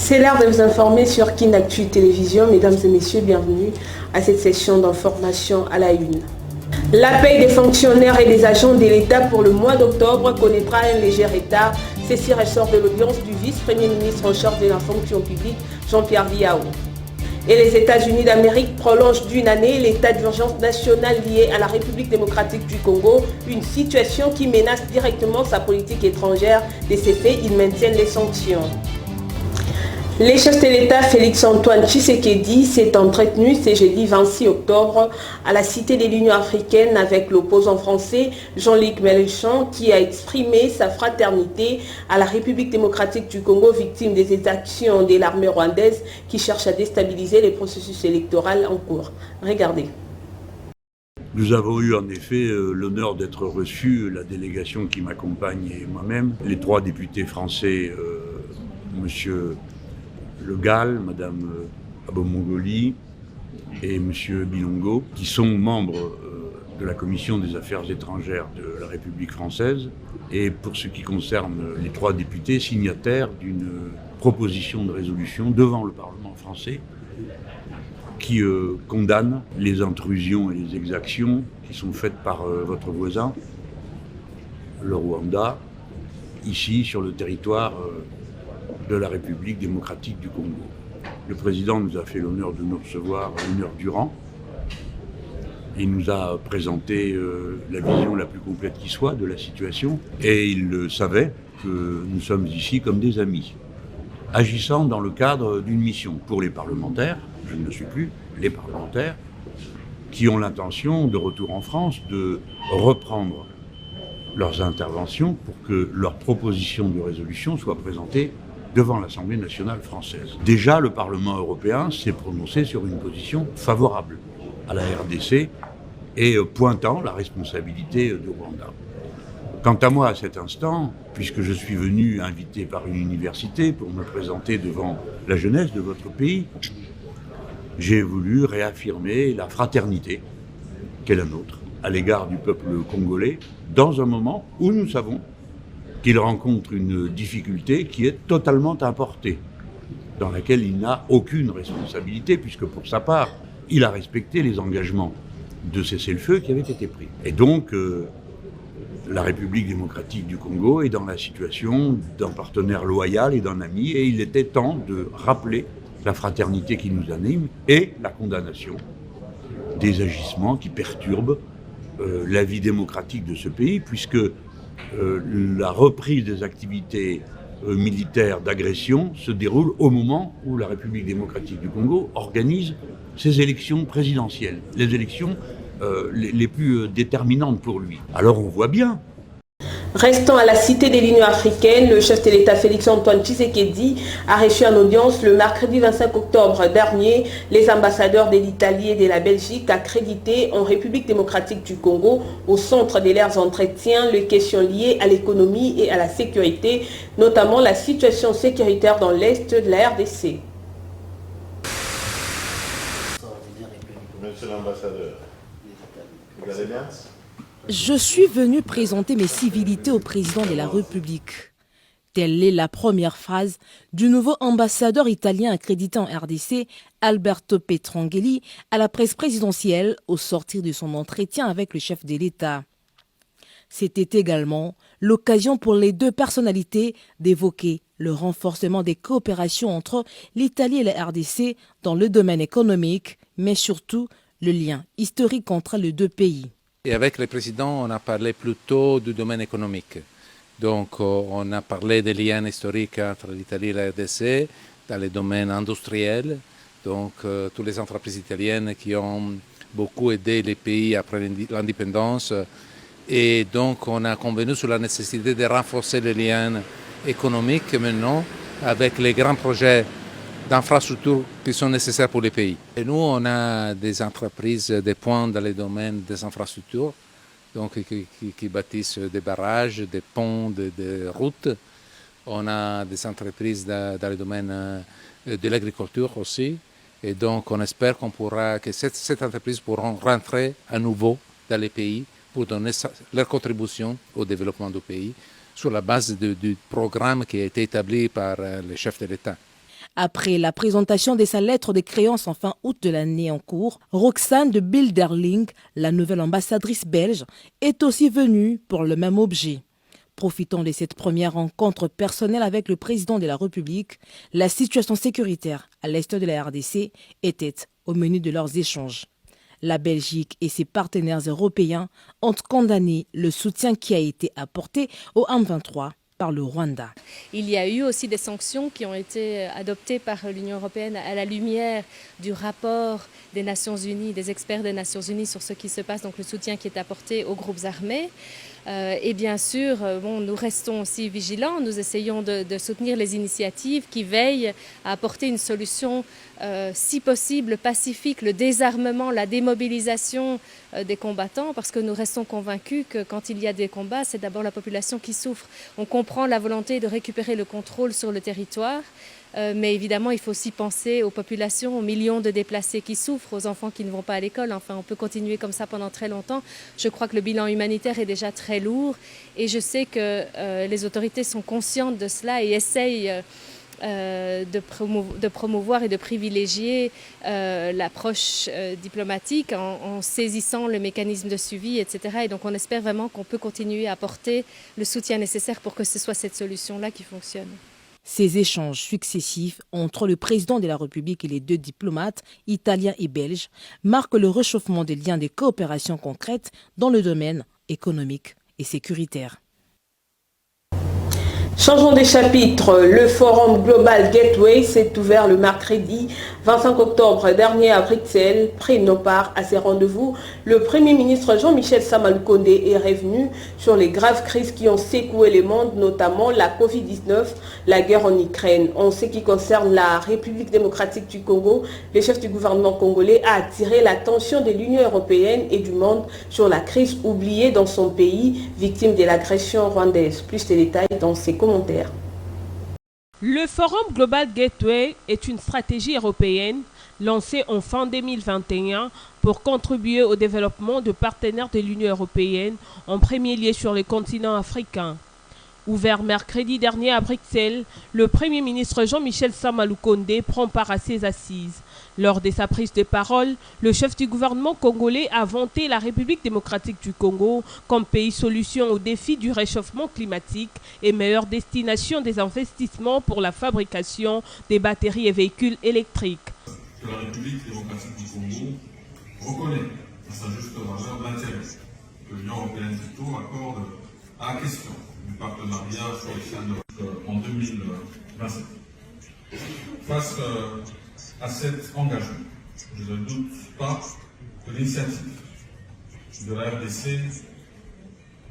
C'est l'heure de vous informer sur Kin Actu Télévision. Mesdames et messieurs, bienvenue à cette session d'information à la une. La paie des fonctionnaires et des agents de l'État pour le mois d'octobre connaîtra un léger retard. Ceci ressort de l'audience du vice-premier ministre en charge de la fonction publique, Jean-Pierre Viao. Et les États-Unis d'Amérique prolongent d'une année l'état d'urgence nationale lié à la République démocratique du Congo, une situation qui menace directement sa politique étrangère. De ces faits, ils maintiennent les sanctions. Les chefs de l'État Félix-Antoine Tshisekedi s'est entretenu ce jeudi 26 octobre à la Cité de l'Union africaine avec l'opposant français Jean-Luc Mélenchon qui a exprimé sa fraternité à la République démocratique du Congo, victime des exactions de l'armée rwandaise qui cherche à déstabiliser les processus électoraux en cours. Regardez. Nous avons eu en effet l'honneur d'être reçus, la délégation qui m'accompagne et moi-même, les trois députés français, monsieur Le Gall, Madame Abomongoli et Monsieur Bilongo, qui sont membres de la Commission des Affaires étrangères de la République française, et pour ce qui concerne les trois députés, signataires d'une proposition de résolution devant le Parlement français qui condamne les intrusions et les exactions qui sont faites par votre voisin, le Rwanda, ici sur le territoire de la République démocratique du Congo. Le président nous a fait l'honneur de nous recevoir une heure durant. Il nous a présenté la vision la plus complète qui soit de la situation et il savait que nous sommes ici comme des amis, agissant dans le cadre d'une mission pour les parlementaires, je ne le suis plus, les parlementaires, qui ont l'intention, de retour en France, de reprendre leurs interventions pour que leurs propositions de résolution soient présentées devant l'Assemblée nationale française. Déjà, le Parlement européen s'est prononcé sur une position favorable à la RDC et pointant la responsabilité du Rwanda. Quant à moi, à cet instant, puisque je suis venu invité par une université pour me présenter devant la jeunesse de votre pays, j'ai voulu réaffirmer la fraternité qu'est la nôtre à l'égard du peuple congolais dans un moment où nous savons qu'il rencontre une difficulté qui est totalement importée, dans laquelle il n'a aucune responsabilité, puisque pour sa part, il a respecté les engagements de cessez-le-feu qui avaient été pris. Et donc, la République démocratique du Congo est dans la situation d'un partenaire loyal et d'un ami, et il était temps de rappeler la fraternité qui nous anime et la condamnation des agissements qui perturbent la vie démocratique de ce pays, puisque la reprise des activités militaires d'agression se déroule au moment où la République démocratique du Congo organise ses élections présidentielles, les élections les plus déterminantes pour lui. Alors on voit bien. Restons à la Cité de l'Union africaine, le chef de l'État Félix-Antoine Tshisekedi a reçu en audience le mercredi 25 octobre dernier les ambassadeurs de l'Italie et de la Belgique accrédités en République démocratique du Congo au centre de leurs entretiens les questions liées à l'économie et à la sécurité, notamment la situation sécuritaire dans l'Est de la RDC. Monsieur l'ambassadeur, vous allez bien ? Je suis venu présenter mes civilités au président de la République. Telle est la première phrase du nouveau ambassadeur italien accrédité en RDC, Alberto Petrangeli, à la presse présidentielle au sortir de son entretien avec le chef de l'État. C'était également l'occasion pour les deux personnalités d'évoquer le renforcement des coopérations entre l'Italie et la RDC dans le domaine économique, mais surtout le lien historique entre les deux pays. Et avec le président, on a parlé plutôt du domaine économique. Donc, on a parlé des liens historiques entre l'Italie et la RDC dans le domaine industriel. Donc, toutes les entreprises italiennes qui ont beaucoup aidé les pays après l'indépendance. Et donc, on a convenu sur la nécessité de renforcer les liens économiques maintenant avec les grands projets d'infrastructures qui sont nécessaires pour les pays. Et nous, on a des entreprises de pointe dans le domaine des infrastructures, donc qui bâtissent des barrages, des ponts, des routes. On a des entreprises dans le domaine de l'agriculture aussi. Et donc, on espère que cette entreprise pourront rentrer à nouveau dans les pays pour donner leur contribution au développement du pays sur la base du programme qui a été établi par le chef de l'État. Après la présentation de sa lettre de créance en fin août de l'année en cours, Roxane de Bilderling, la nouvelle ambassadrice belge, est aussi venue pour le même objet. Profitant de cette première rencontre personnelle avec le président de la République, la situation sécuritaire à l'est de la RDC était au menu de leurs échanges. La Belgique et ses partenaires européens ont condamné le soutien qui a été apporté au M23 par le Rwanda. Il y a eu aussi des sanctions qui ont été adoptées par l'Union européenne à la lumière du rapport des Nations Unies, des experts des Nations Unies sur ce qui se passe, donc le soutien qui est apporté aux groupes armés. Et bien sûr, nous restons aussi vigilants, nous essayons de soutenir les initiatives qui veillent à apporter une solution, si possible, pacifique, le désarmement, la démobilisation des combattants, parce que nous restons convaincus que quand il y a des combats, c'est d'abord la population qui souffre. On comprend la volonté de récupérer le contrôle sur le territoire, mais évidemment, il faut aussi penser aux populations, aux millions de déplacés qui souffrent, aux enfants qui ne vont pas à l'école. Enfin, on peut continuer comme ça pendant très longtemps. Je crois que le bilan humanitaire est déjà très lourd et je sais que les autorités sont conscientes de cela et essayent de promouvoir et de privilégier l'approche diplomatique en saisissant le mécanisme de suivi, etc. Et donc on espère vraiment qu'on peut continuer à apporter le soutien nécessaire pour que ce soit cette solution-là qui fonctionne. Ces échanges successifs entre le président de la République et les deux diplomates, italiens et belges, marquent le réchauffement des liens de coopération concrètes dans le domaine économique et sécuritaire. Changeons de chapitre. Le forum Global Gateway s'est ouvert le mercredi 25 octobre dernier à Bruxelles. Prenant part à ces rendez-vous, le Premier ministre Jean-Michel Sama Lukonde est revenu sur les graves crises qui ont secoué le monde, notamment la Covid-19, la guerre en Ukraine. En ce qui concerne la République démocratique du Congo, le chef du gouvernement congolais a attiré l'attention de l'Union européenne et du monde sur la crise oubliée dans son pays, victime de l'agression rwandaise. Plus de détails dans ces commentaires. Le Forum Global Gateway est une stratégie européenne lancée en fin 2021 pour contribuer au développement de partenaires de l'Union européenne, en premier lieu sur le continent africain. Ouvert mercredi dernier à Bruxelles, le Premier ministre Jean-Michel Sama Lukonde prend part à ses assises. Lors de sa prise de parole, le chef du gouvernement congolais a vanté la République démocratique du Congo comme pays solution au défi du réchauffement climatique et meilleure destination des investissements pour la fabrication des batteries et véhicules électriques. Que la République démocratique du Congo reconnaît à sa juste valeur l'intérêt que l'Union européenne accorde à la question du partenariat sur les chaînes en 2027. Face à cet engagement, je ne doute pas que l'initiative de la RDC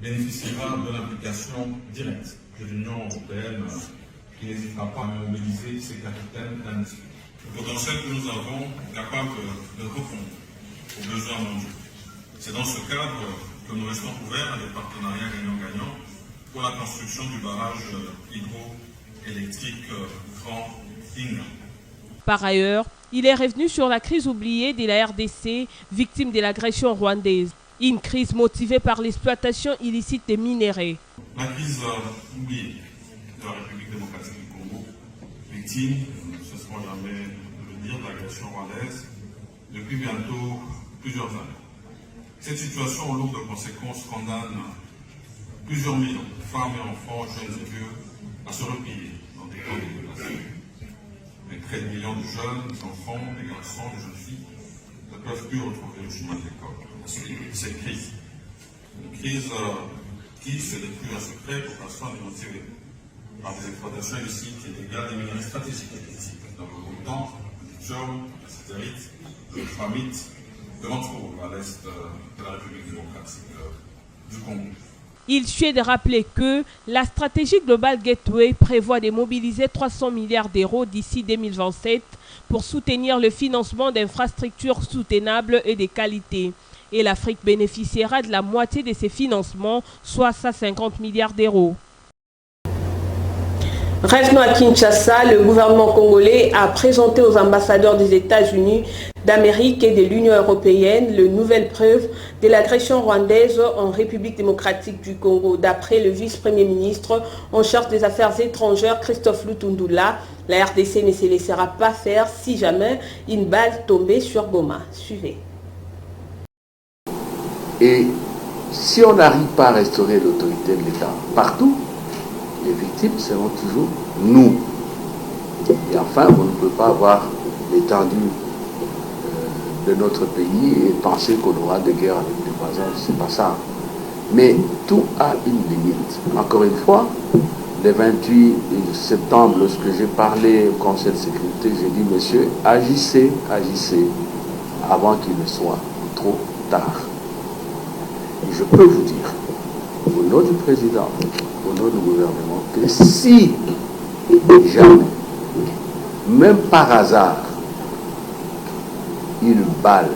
bénéficiera de l'implication directe de l'Union européenne qui n'hésitera pas à mobiliser ses capitaines indiscutables. Le potentiel que nous avons est capable de répondre aux besoins mondiaux. C'est dans ce cadre que nous restons ouverts à des partenariats gagnant-gagnant pour la construction du barrage hydroélectrique Grand Inga. Par ailleurs, il est revenu sur la crise oubliée de la RDC, victime de l'agression rwandaise. Une crise motivée par l'exploitation illicite des minéraux. La crise oubliée de la République démocratique du Congo, victime, nous ne cesserons jamais de le dire, de l'agression rwandaise, depuis bientôt plusieurs années. Cette situation lourde de conséquences condamne plusieurs millions de femmes et enfants, jeunes et vieux, à se replier dans des camps de population. Mais près de millions de jeunes, des enfants, des garçons, des jeunes filles ne peuvent plus retrouver le chemin de l'école. Cette crise, une crise qui se n'est plus un secret pour l'instant motivée par des exploitations illicites et dégâts des minerais stratégiques et critiques dans le Rwanda, le lithium, la satellite, le tramite, de l'Antour à l'est de la République démocratique du Congo. Il suffit de rappeler que la stratégie Global Gateway prévoit de mobiliser 300 milliards d'euros d'ici 2027 pour soutenir le financement d'infrastructures soutenables et de qualité. Et l'Afrique bénéficiera de la moitié de ces financements, soit 150 milliards d'euros. Revenons à Kinshasa, le gouvernement congolais a présenté aux ambassadeurs des États-Unis d'Amérique et de l'Union européenne les nouvelles preuves de l'agression rwandaise en République démocratique du Congo. D'après le vice-premier ministre en charge des affaires étrangères, Christophe Lutundula, la RDC ne se laissera pas faire si jamais une balle tombait sur Goma. Suivez. Et si on n'arrive pas à restaurer l'autorité de l'État partout, les victimes seront toujours nous. Et enfin, on ne peut pas avoir l'étendue de notre pays et penser qu'on aura des guerres avec les voisins, c'est pas ça. Mais tout a une limite. Encore une fois, le 28 septembre, lorsque j'ai parlé au Conseil de sécurité, j'ai dit, messieurs, agissez avant qu'il ne soit trop tard. Et je peux vous dire, au nom du président, au nom du gouvernement, que si jamais, même par hasard, une balle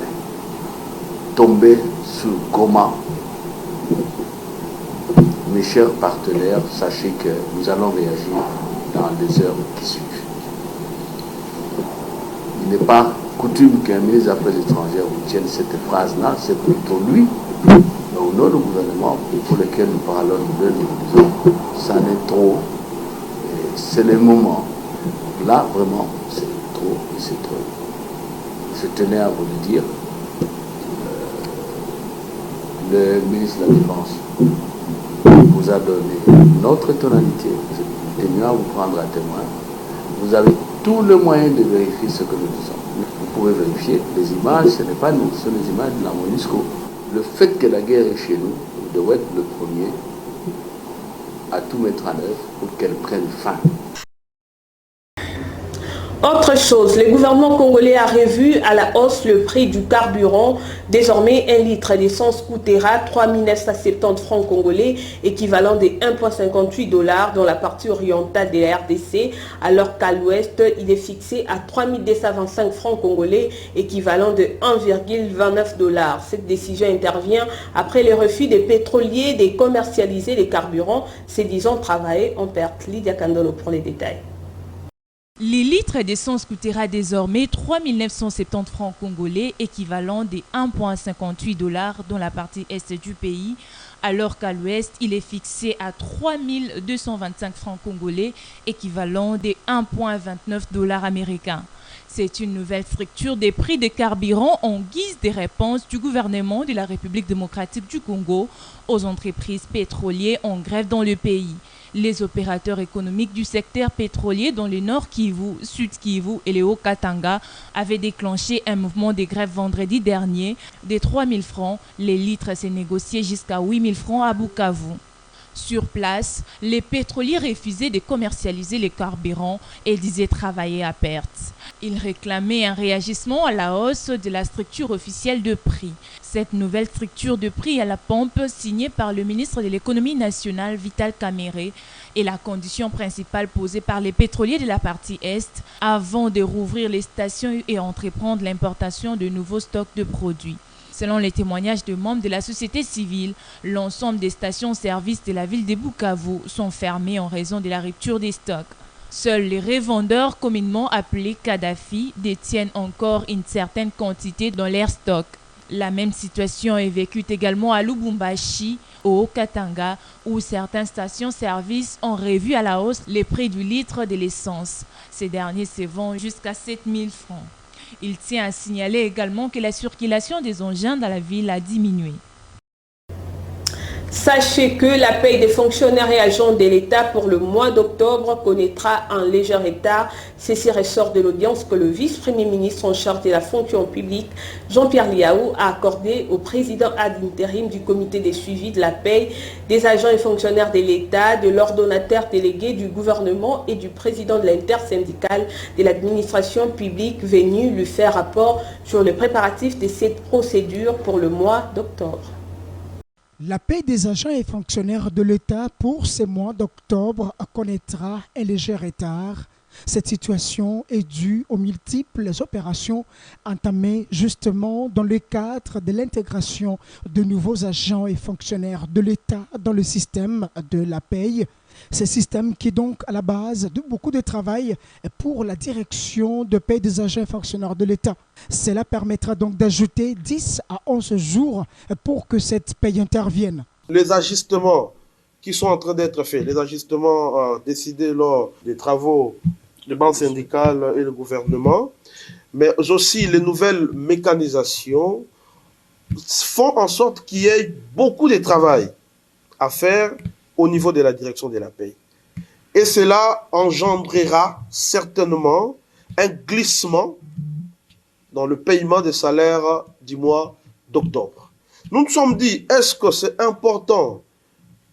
tombait sur Goma, mes chers partenaires, sachez que nous allons réagir dans les heures qui suivent. Il n'est pas coutume qu'un ministre des Affaires étrangères vous tienne cette phrase-là, c'est plutôt lui, au nom du gouvernement pour lequel nous parlons, nous disons, ça n'est trop, c'est le moment. Là, vraiment, c'est trop et c'est trop. Je tenais à vous le dire, le ministre de la Défense vous a donné notre tonalité. Je tenais à vous prendre à témoin. Vous avez tout le moyen de vérifier ce que nous disons. Vous pouvez vérifier les images, ce n'est pas nous, ce sont les images de la MONUSCO. Le fait que la guerre est chez nous, vous devez être le premier à tout mettre en œuvre pour qu'elle prenne fin. Autre chose, le gouvernement congolais a revu à la hausse le prix du carburant. Désormais, 1 litre d'essence coûtera 3 970 francs congolais, équivalent de 1,58 $, dans la partie orientale de la RDC, alors qu'à l'ouest, il est fixé à 3 225 francs congolais, équivalent de 1,29 $. Cette décision intervient après le refus des pétroliers de commercialiser les carburants, se disant travailler en perte. Lydia Kandolo prend les détails. Les litres d'essence coûtera désormais 3 970 francs congolais, équivalent de 1,58 $ dans la partie est du pays, alors qu'à l'ouest, il est fixé à 3 225 francs congolais, équivalent de 1,29 $ américains. C'est une nouvelle structure des prix des carburants en guise de réponse du gouvernement de la République démocratique du Congo aux entreprises pétrolières en grève dans le pays. Les opérateurs économiques du secteur pétrolier dans le Nord Kivu, Sud Kivu et le Haut-Katanga avaient déclenché un mouvement de grève vendredi dernier. De 3 000 francs, les litres s'est négocié jusqu'à 8 000 francs à Bukavu. Sur place, les pétroliers refusaient de commercialiser les carburants et disaient travailler à perte. Ils réclamaient un réagissement à la hausse de la structure officielle de prix. Cette nouvelle structure de prix à la pompe, signée par le ministre de l'économie nationale Vital Kamerhe, est la condition principale posée par les pétroliers de la partie Est avant de rouvrir les stations et entreprendre l'importation de nouveaux stocks de produits. Selon les témoignages de membres de la société civile, l'ensemble des stations-service de la ville de Bukavu sont fermées en raison de la rupture des stocks. Seuls les revendeurs, communément appelés Kadhafi, détiennent encore une certaine quantité dans leurs stocks. La même situation est vécue également à Lubumbashi, au Katanga, où certaines stations-service ont revu à la hausse les prix du litre de l'essence. Ces derniers se vendent jusqu'à 7 000 francs. Il tient à signaler également que la circulation des engins dans la ville a diminué. Sachez que la paye des fonctionnaires et agents de l'État pour le mois d'octobre connaîtra un léger retard. Ceci ressort de l'audience que le vice-premier ministre en charge de la fonction publique, Jean-Pierre Liaou, a accordé au président ad intérim du comité de suivi de la paye des agents et fonctionnaires de l'État, de l'ordonnateur délégué du gouvernement et du président de l'intersyndicale de l'administration publique venu lui faire rapport sur le préparatif de cette procédure pour le mois d'octobre. La paie des agents et fonctionnaires de l'État pour ce mois d'octobre connaîtra un léger retard. Cette situation est due aux multiples opérations entamées justement dans le cadre de l'intégration de nouveaux agents et fonctionnaires de l'État dans le système de la paie. Ce système qui est donc à la base de beaucoup de travail pour la direction de paie des agents fonctionnaires de l'État. Cela permettra donc d'ajouter 10 à 11 jours pour que cette paie intervienne. Les ajustements qui sont en train d'être faits, les ajustements décidés lors des travaux des banques syndicales et le gouvernement, mais aussi les nouvelles mécanisations font en sorte qu'il y ait beaucoup de travail à faire au niveau de la direction de la paie. Et cela engendrera certainement un glissement dans le paiement des salaires du mois d'octobre. Nous nous sommes dit, est-ce que c'est important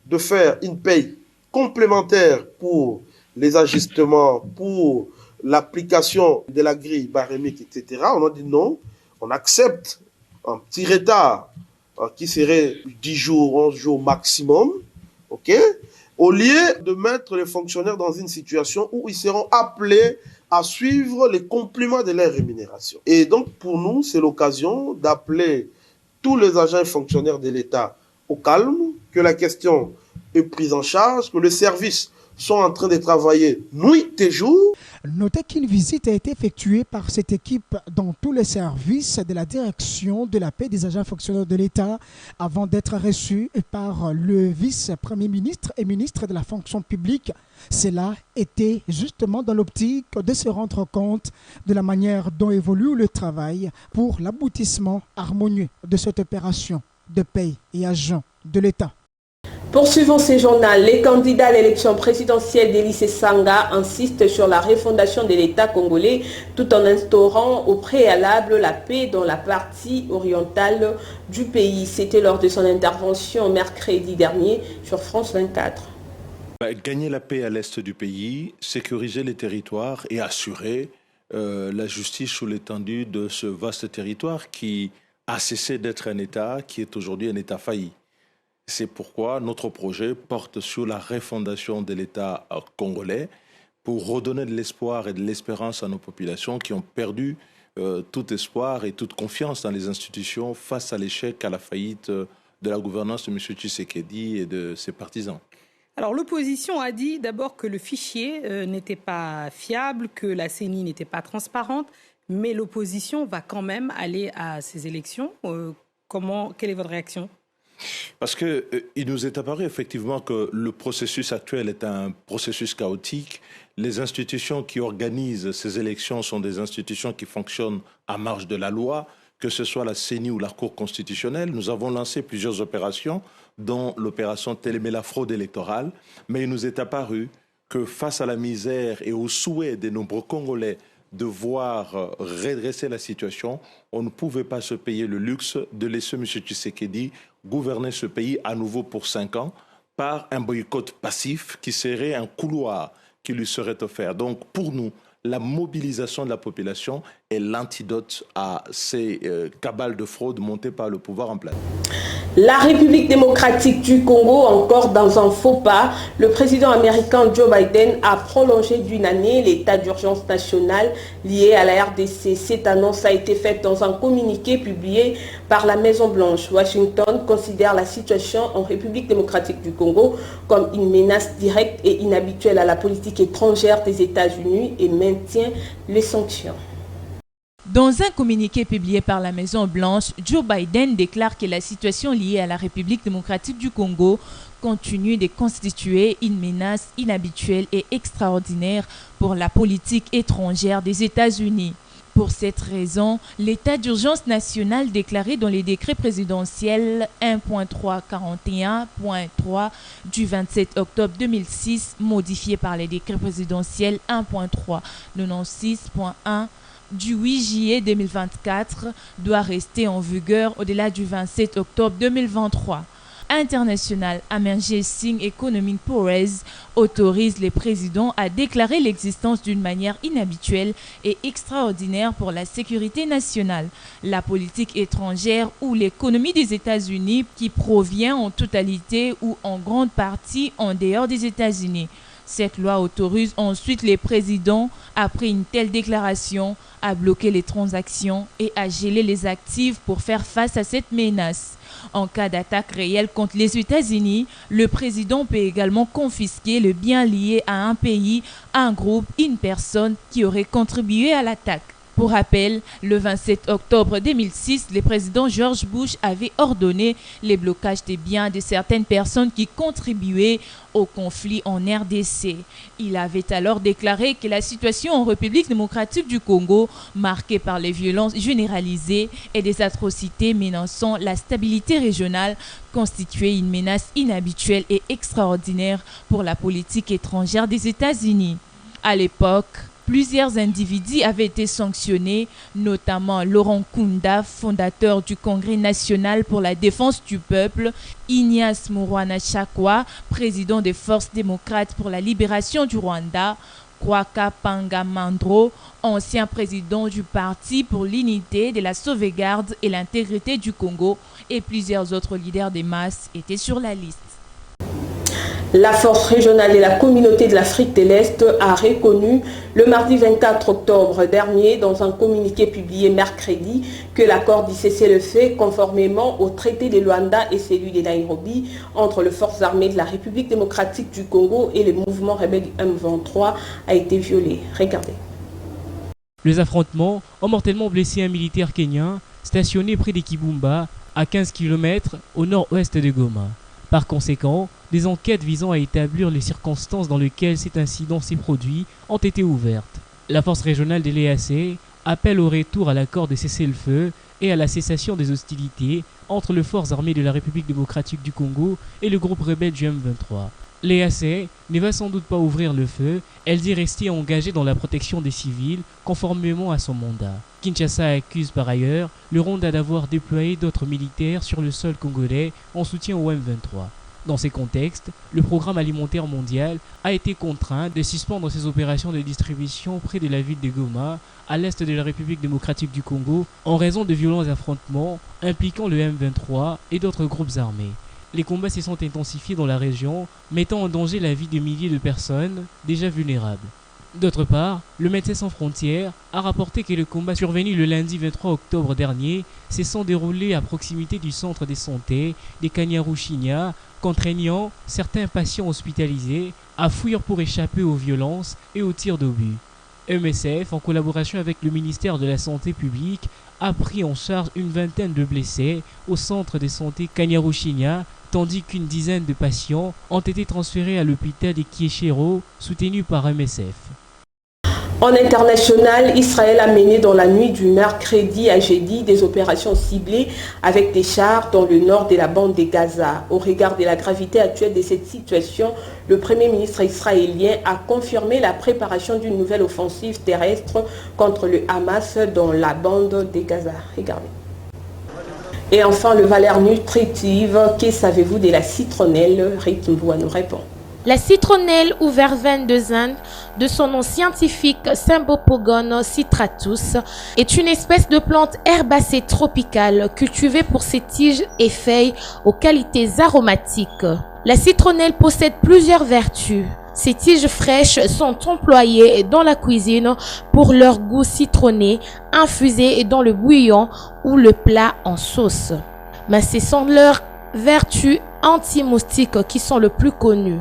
de faire une paie complémentaire pour les ajustements, pour l'application de la grille barémique, etc. On a dit non, on accepte un petit retard qui serait 10 jours, 11 jours maximum, ok, au lieu de mettre les fonctionnaires dans une situation où ils seront appelés à suivre les compléments de leur rémunération. Et donc, pour nous, c'est l'occasion d'appeler tous les agents et fonctionnaires de l'État au calme, que la question est prise en charge, que les services sont en train de travailler nuit et jour. Notez qu'une visite a été effectuée par cette équipe dans tous les services de la direction de la paie des agents fonctionnaires de l'État avant d'être reçue par le vice-premier ministre et ministre de la fonction publique. Cela était justement dans l'optique de se rendre compte de la manière dont évolue le travail pour l'aboutissement harmonieux de cette opération de paie et agents de l'État. Poursuivons ces journaux. Les candidats à l'élection présidentielle d'Élysée Sanga insistent sur la refondation de l'État congolais tout en instaurant au préalable la paix dans la partie orientale du pays. C'était lors de son intervention mercredi dernier sur France 24. Gagner la paix à l'est du pays, sécuriser les territoires et assurer la justice sous l'étendue de ce vaste territoire qui a cessé d'être un État, qui est aujourd'hui un État failli. C'est pourquoi notre projet porte sur la refondation de l'État congolais pour redonner de l'espoir et de l'espérance à nos populations qui ont perdu tout espoir et toute confiance dans les institutions face à l'échec, à la faillite de la gouvernance de M. Tshisekedi et de ses partisans. Alors l'opposition a dit d'abord que le fichier n'était pas fiable, que la CENI n'était pas transparente, mais l'opposition va quand même aller à ces élections. Quelle est votre réaction ? Parce qu'il nous est apparu effectivement que le processus actuel est un processus chaotique. Les institutions qui organisent ces élections sont des institutions qui fonctionnent à marge de la loi, que ce soit la CENI ou la Cour constitutionnelle. Nous avons lancé plusieurs opérations, dont l'opération Télémé la fraude électorale. Mais il nous est apparu que face à la misère et aux souhaits des nombreux Congolais de voir redresser la situation, on ne pouvait pas se payer le luxe de laisser M. Tshisekedi gouverner ce pays à nouveau pour 5 ans par un boycott passif qui serait un couloir qui lui serait offert. Donc pour nous, la mobilisation de la population est l'antidote à ces cabales de fraude montées par le pouvoir en place. La République démocratique du Congo, encore dans un faux pas, le président américain Joe Biden a prolongé d'une année l'état d'urgence nationale lié à la RDC. Cette annonce a été faite dans un communiqué publié par la Maison-Blanche. Washington considère la situation en République démocratique du Congo comme une menace directe et inhabituelle à la politique étrangère des États-Unis et maintient les sanctions. Dans un communiqué publié par la Maison-Blanche, Joe Biden déclare que la situation liée à la République démocratique du Congo continue de constituer une menace inhabituelle et extraordinaire pour la politique étrangère des États-Unis. Pour cette raison, l'état d'urgence national déclaré dans les décrets présidentiels 1.341.3 du 27 octobre 2006, modifié par les décrets présidentiels 1.396.1 du 8 juillet 2024, doit rester en vigueur au-delà du 27 octobre 2023. International Emergency Economic Powers autorise les présidents à déclarer l'existence d'une manière inhabituelle et extraordinaire pour la sécurité nationale, la politique étrangère ou l'économie des États-Unis qui provient en totalité ou en grande partie en dehors des États-Unis. Cette loi autorise ensuite les présidents, après une telle déclaration, à bloquer les transactions et à geler les actifs pour faire face à cette menace. En cas d'attaque réelle contre les États-Unis, le président peut également confisquer le bien lié à un pays, un groupe, une personne qui aurait contribué à l'attaque. Pour rappel, le 27 octobre 2006, le président George Bush avait ordonné le blocage des biens de certaines personnes qui contribuaient au conflit en RDC. Il avait alors déclaré que la situation en République démocratique du Congo, marquée par les violences généralisées et des atrocités menaçant la stabilité régionale, constituait une menace inhabituelle et extraordinaire pour la politique étrangère des États-Unis. À l'époque, plusieurs individus avaient été sanctionnés, notamment Laurent Nkunda, fondateur du Congrès national pour la défense du peuple, Ignace Murwanashakwa, président des Forces démocrates pour la libération du Rwanda, Kwaka Pangamandro, ancien président du Parti pour l'unité de la sauvegarde et l'intégrité du Congo, et plusieurs autres leaders des masses étaient sur la liste. La force régionale de la communauté de l'Afrique de l'Est a reconnu le mardi 24 octobre dernier dans un communiqué publié mercredi que l'accord dit cessez-le-feu conformément au traité de Luanda et celui de Nairobi entre les forces armées de la République démocratique du Congo et le mouvement rebelle du M23 a été violé. Regardez. Les affrontements ont mortellement blessé un militaire kenyan stationné près de Kibumba à 15 km au nord-ouest de Goma. Par conséquent, des enquêtes visant à établir les circonstances dans lesquelles cet incident s'est produit ont été ouvertes. La force régionale de l'EAC appelle au retour à l'accord de cessez-le-feu et à la cessation des hostilités entre les forces armées de la République démocratique du Congo et le groupe rebelle du M23. L'EAC ne va sans doute pas ouvrir le feu, elle dit rester engagée dans la protection des civils conformément à son mandat. Kinshasa accuse par ailleurs le Rwanda d'avoir déployé d'autres militaires sur le sol congolais en soutien au M23. Dans ces contextes, le Programme alimentaire mondial a été contraint de suspendre ses opérations de distribution près de la ville de Goma, à l'est de la République démocratique du Congo, en raison de violents affrontements impliquant le M23 et d'autres groupes armés. Les combats se sont intensifiés dans la région, mettant en danger la vie de milliers de personnes déjà vulnérables. D'autre part, le Médecins sans frontières a rapporté que le combat survenu le lundi 23 octobre dernier s'est déroulé à proximité du centre de santé de Kanyaruchinya, contraignant certains patients hospitalisés à fuir pour échapper aux violences et aux tirs d'obus. MSF, en collaboration avec le ministère de la Santé publique, a pris en charge une vingtaine de blessés au centre de santé Kanyaruchinya, tandis qu'une dizaine de patients ont été transférés à l'hôpital de Kieshero, soutenu par MSF. En international, Israël a mené dans la nuit du mercredi à jeudi des opérations ciblées avec des chars dans le nord de la bande de Gaza. Au regard de la gravité actuelle de cette situation, le Premier ministre israélien a confirmé la préparation d'une nouvelle offensive terrestre contre le Hamas dans la bande de Gaza. Regardez. Et enfin, le valeur nutritive. Que savez-vous de la citronnelle? Ritumboua nous répond. La citronnelle ou verveine de Inde, de son nom scientifique Symbopogon citratus, est une espèce de plante herbacée tropicale cultivée pour ses tiges et feuilles aux qualités aromatiques. La citronnelle possède plusieurs vertus. Ses tiges fraîches sont employées dans la cuisine pour leur goût citronné, infusées dans le bouillon ou le plat en sauce. Mais ce sont leurs vertus anti-moustiques qui sont le plus connues.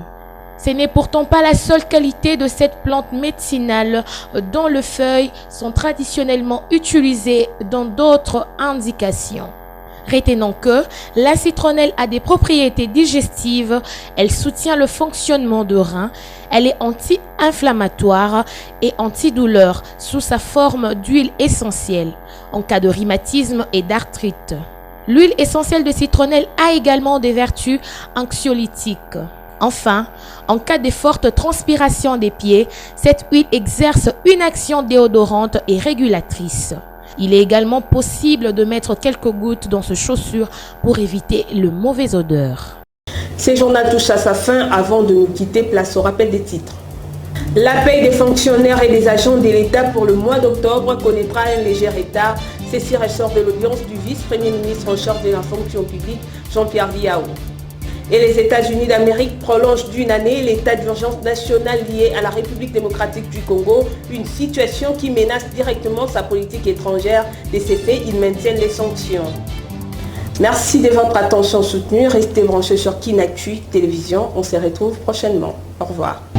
Ce n'est pourtant pas la seule qualité de cette plante médicinale dont les feuilles sont traditionnellement utilisées dans d'autres indications. Retenons que la citronnelle a des propriétés digestives, elle soutient le fonctionnement des reins, elle est anti-inflammatoire et antidouleur sous sa forme d'huile essentielle en cas de rhumatisme et d'arthrite. L'huile essentielle de citronnelle a également des vertus anxiolytiques. Enfin, en cas de forte transpiration des pieds, cette huile exerce une action déodorante et régulatrice. Il est également possible de mettre quelques gouttes dans ces chaussures pour éviter le mauvais odeur. Ce journal touche à sa fin. Avant de nous quitter, place au rappel des titres. La paie des fonctionnaires et des agents de l'État pour le mois d'octobre connaîtra un léger retard. Ceci ressort de l'audience du vice-premier ministre en charge de la fonction publique, Jean-Pierre Viao. Et les États-Unis d'Amérique prolongent d'une année l'état d'urgence national lié à la République démocratique du Congo, une situation qui menace directement sa politique étrangère. De ces faits, ils maintiennent les sanctions. Merci de votre attention soutenue. Restez branchés sur KINActu Télévision. On se retrouve prochainement. Au revoir.